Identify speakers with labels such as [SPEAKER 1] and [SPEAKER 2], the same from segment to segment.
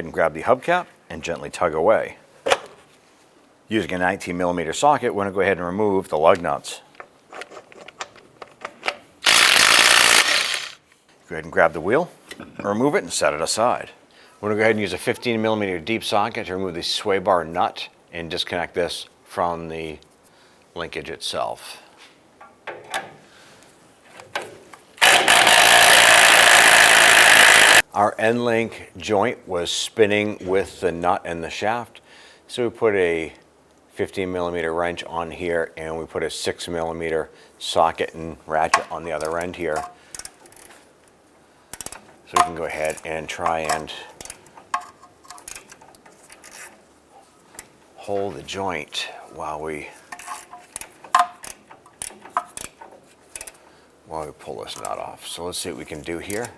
[SPEAKER 1] ahead and grab the hubcap and gently tug away. Using a 19mm socket, we're going to go ahead and remove the lug nuts. Go ahead and grab the wheel, remove it and set it aside. We're going to go ahead and use a 15mm deep socket to remove the sway bar nut and disconnect this from the linkage itself. Our end link joint was spinning with the nut and the shaft, so we put a 15mm wrench on here and we put a 6mm socket and ratchet on the other end here. So we can go ahead and try and hold the joint while we pull this nut off. So let's see what we can do here.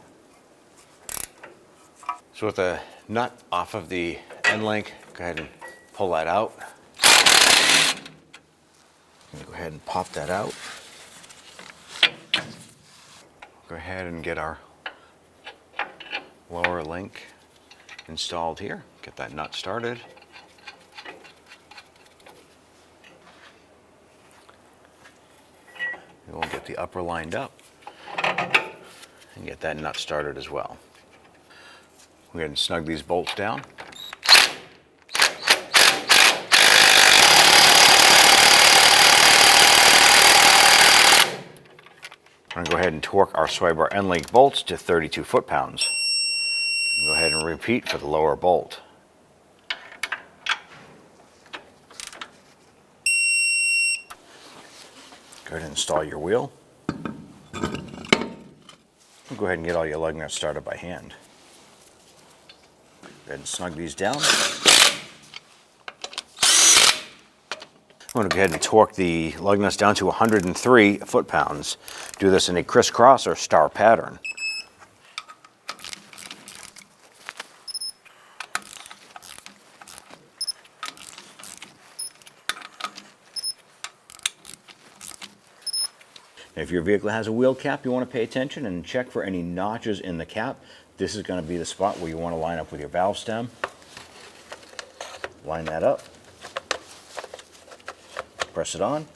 [SPEAKER 1] So with the nut off of the end link, go ahead and pull that out. Go ahead and pop that out. Go ahead and get our lower link installed here. Get that nut started. And we'll get the upper lined up and get that nut started as well. Go ahead and snug these bolts down. I'm going to go ahead and torque our sway bar end link bolts to 32 foot-pounds. Go ahead and repeat for the lower bolt. Go ahead and install your wheel. Go ahead and get all your lug nuts started by hand. Go ahead and snug these down. I'm going to go ahead and torque the lug nuts down to 103 foot-pounds. Do this in a crisscross or star pattern. If your vehicle has a wheel cap, you want to pay attention and check for any notches in the cap. This is going to be the spot where you want to line up with your valve stem. Line that up. Press it on.